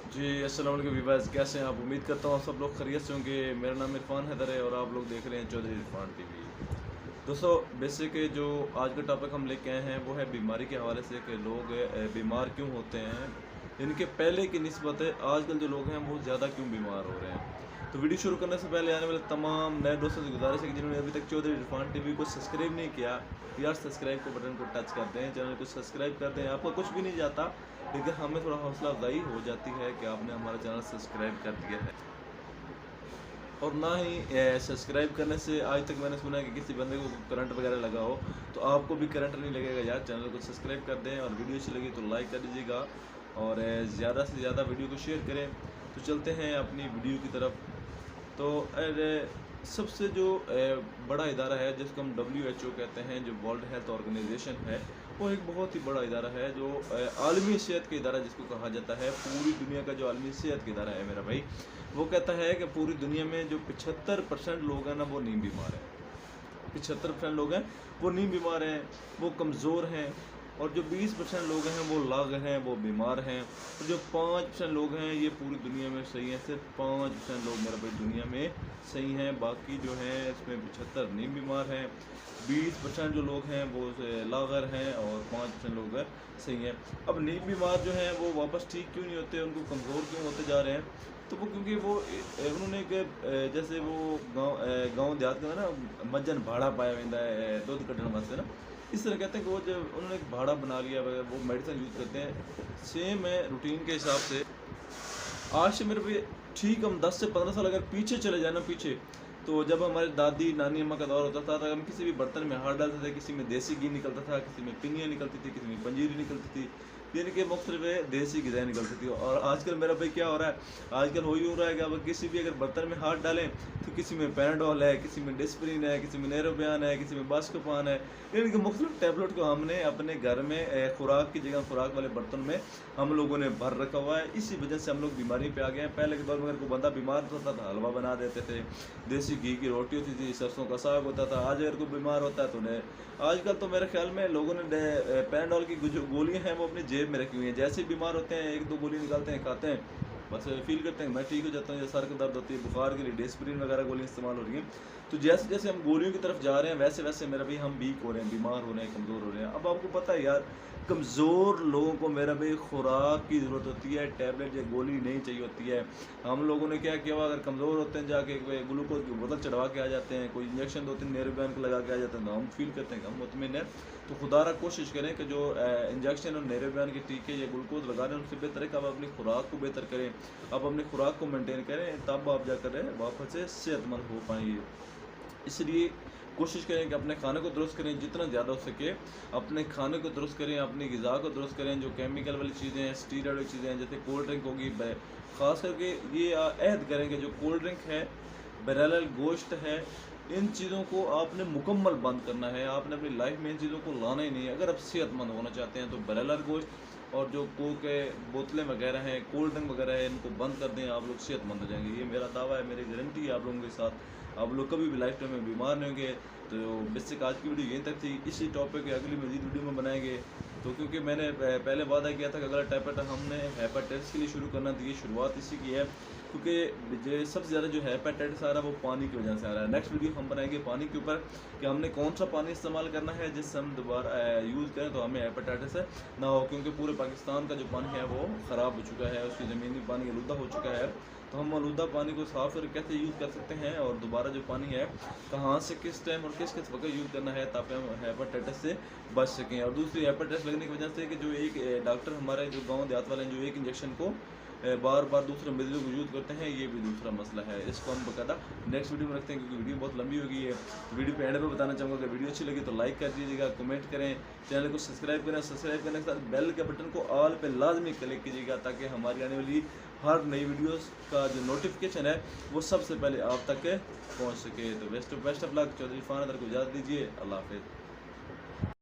जी अस्सलाम वालेकुम वीवर्स, कैसे हैं आप? उम्मीद करता हूँ आप सब लोग खैरियत से होंगे। मेरा नाम इरफान हैदर है और आप लोग देख रहे हैं चौधरी इरफान टीवी। दोस्तों, बेसिक जो आज का टॉपिक हम लेके आए हैं वो है बीमारी के हवाले से कि लोग बीमार क्यों होते हैं। इनके पहले की निस्बत आजकल जो लोग हैं वो ज़्यादा क्यों बीमार हो रहे हैं। तो वीडियो शुरू करने से पहले आने वाले तमाम नए दोस्तों से गुजारिश है कि जिन्होंने अभी तक चौधरी इरफान टीवी को सब्सक्राइब नहीं किया, यार सब्सक्राइब को बटन को टच कर दें, चैनल को सब्सक्राइब कर दें। आपको कुछ भी नहीं जाता, लेकिन हमें थोड़ा हौसला अफजाई हो जाती है कि आपने हमारा चैनल सब्सक्राइब कर दिया है। और ना ही सब्सक्राइब करने से आज तक मैंने सुना है कि किसी बंदे को करंट वगैरह लगा हो, तो आपको भी करंट नहीं लगेगा। यार चैनल को सब्सक्राइब कर दें और वीडियो अच्छी लगी तो लाइक कर दीजिएगा और ज़्यादा से ज़्यादा वीडियो को शेयर करें। तो चलते हैं अपनी वीडियो की तरफ। तो सबसे जो बड़ा इदारा है जिसको हम WHO कहते हैं, जो वर्ल्ड हेल्थ ऑर्गेनाइजेशन है, वो एक बहुत ही बड़ा इदारा है जो आलमी सेहत का इदारा जिसको कहा जाता है। पूरी दुनिया का जो आलमी सेहत का इदारा है मेरा भाई, वो कहता है कि पूरी दुनिया में जो 75% लोग हैं ना वो नहीं बीमार हैं। 75% लोग हैं वो नहीं बीमार हैं, वो कमज़ोर हैं। और जो 20% लोग हैं वो लाग हैं, वो बीमार हैं। और जो 5% लोग हैं ये पूरी दुनिया में सही हैं। सिर्फ 5% लोग मेरा भाई दुनिया में सही हैं, बाकी जो हैं इसमें 75 नहीं बीमार हैं। 20% जो लोग हैं वो लागर हैं और 5% लोग सही हैं। अब नहीं बीमार जो हैं वो वापस ठीक क्यों नहीं होते, उनको कमज़ोर क्यों होते जा रहे हैं? तो वो क्योंकि वो उन्होंने एक जैसे वो गाँव देहात में ना मज्जन भाड़ा पाया वेंदा है दूध कढ़ने वास्ते ना, इस तरह कहते हैं कि वो जब उन्होंने एक भाड़ा बना लिया है, वो मेडिसिन यूज़ करते हैं। सेम है रूटीन के हिसाब से। आज से मेरे पे ठीक हम 10 से 15 साल अगर पीछे चले जाए ना, पीछे, तो जब हमारे दादी नानी अम्मा का दौर होता था तो हम किसी भी बर्तन में हाथ डालते थे, किसी में देसी घी निकलता था, किसी में पिनियाँ निकलती थी, किसी में पंजीरी निकलती थी, यानी कि मुख्तलिफ देसी ग़िज़ाएँ निकलती थी। और आजकल मेरा भाई क्या हो रहा है, आजकल हो ही हो रहा है कि अब किसी भी अगर बर्तन में हाथ डालें तो किसी में पैराडोल है, किसी में डिस्प्रिन है, किसी में नेरोबियान है, किसी में बास्कोपान है, यानी कि मुख्तलिफ टैबलेट को हमने अपने घर में खुराक की जगह खुराक वाले बर्तन में हम लोगों ने भर रखा हुआ है। इसी वजह से हम लोग बीमारी पे आ गए हैं। पहले के दौर में अगर कोई बंदा बीमार होता था हलवा बना देते थे, देसी घी की रोटी होती थी, सरसों का साग होता था। आज अगर कोई बीमार होता है तो उन्हें आजकल तो मेरे ख्याल में लोगों ने पैराडोल की जो गोलियां हैं वो अपनी जेब में रखी हुई हैं। जैसे बीमार होते हैं एक दो गोली निकालते हैं, खाते हैं, बस फील करते हैं मैं ठीक हो जाता हूँ। या सर का दर्द होती है, बुखार के लिए डिस्प्रिन वगैरह गोलियाँ इस्तेमाल हो रही हैं। तो जैसे जैसे हम गोलियों की तरफ जा रहे हैं वैसे वैसे मेरा भाई हम वीक हो रहे हैं, बीमार हो रहे हैं, कमज़ोर हो रहे हैं। अब आपको पता है यार, कमज़ोर लोगों को मेरा भाई खुराक की ज़रूरत होती है, टैबलेट या गोली नहीं चाहिए होती है। हम लोगों ने क्या किया हुआ, अगर कमज़ोर होते हैं जाके ग्लूकोज की बोतल चढ़वा के आ जाते हैं, कोई इंजेक्शन 2-3 नेरोबियन को लगा के आ जाते हैं, तो हम फील करते हैं कि हम मुतमिन हैं। तो खुदारा कोशिश करें कि जो इंजेक्शन और नेरोबियन के टीके या ग्लूकोज लगा रहे हैं उनसे बेहतर है कि आप अपनी खुराक को बेहतर करें, आप अपनी खुराक को मेंटेन करें, तब आप जाकर वापस से सेहतमंद हो पाएंगे। इसलिए कोशिश करें कि अपने खाने को दुरुस्त करें, जितना ज़्यादा हो सके अपने खाने को दुरुस्त करें, अपनी ग़िज़ा को दुरुस्त करें। जो केमिकल वाली चीज़ें हैं, स्टीरॉयड वाली चीज़ें हैं, जैसे कोल्ड ड्रिंक होगी, ख़ास करके ये अहद करें कि जो कोल्ड ड्रिंक है, बहरहाल गोश्त है, इन चीज़ों को आपने मुकम्मल बंद करना है। आपने अपनी लाइफ में इन चीज़ों को लाना ही नहीं है। अगर आप सेहतमंद होना चाहते हैं तो बहरहाल गोश्त और जो कोक है, बोतलें वगैरह हैं, कोल्ड ड्रिंक वगैरह है, इनको बंद कर दें, आप लोग सेहतमंद हो जाएंगे। ये मेरा दावा है, मेरी गारंटी है आप लोगों के साथ। आप लोग कभी भी लाइफ टाइम में बीमार नहीं होंगे। तो बेसिक आज की वीडियो यहीं तक थी। इसी टॉपिक के अगली मज़ीद वीडियो में बनाएंगे। तो क्योंकि मैंने पहले वादा किया था कि अगला टॉपिक हमने हेपेटाइटिस के लिए शुरू करना थी, शुरुआत इसी की है, क्योंकि जो सबसे ज़्यादा जो हेपेटाइटिस आ रहा है वो पानी की वजह से आ रहा है। नेक्स्ट वीडियो हम बनाएंगे पानी के ऊपर कि हमने कौन सा पानी इस्तेमाल करना है जिससे हम दोबारा यूज़ करें तो हमें हेपेटाइटिस ना हो, क्योंकि पूरे पाकिस्तान का जो पानी है वो ख़राब हो चुका है, उसकी ज़मीनी पानी आलूदा हो चुका है। तो हम आलूदा पानी को साफ़ करके कैसे यूज़ कर सकते हैं और दोबारा जो पानी है कहाँ से किस टाइम और किस किस वक्त यूज़ करना है ताकि हम हेपेटाइटिस से बच सकें। और दूसरी हेपेटाइटिस लगने की वजह से कि जो एक डॉक्टर हमारे जो गाँव देहात वाले हैं जो एक इंजेक्शन को बार बार दूसरे मरीजों को यूज़ करते हैं, ये भी दूसरा मसला है। इसको हम बकायदा नेक्स्ट वीडियो में रखते हैं, क्योंकि वीडियो बहुत लंबी हो गई है। वीडियो पे एंड पे बताना चाहूँगा कि वीडियो अच्छी लगी तो लाइक कर दीजिएगा, कमेंट करें, चैनल को सब्सक्राइब करें। सब्सक्राइब करने के साथ बेल के बटन को ऑल पे लाजमी क्लिक कीजिएगा ताकि हमारी आने वाली हर नई वीडियोस का जो नोटिफिकेशन है वो सबसे पहले आप तक पहुँच सके। तो best of luck. Chaudhary Irfan Haider को इजाज़त दीजिए। अल्लाह हाफिज़।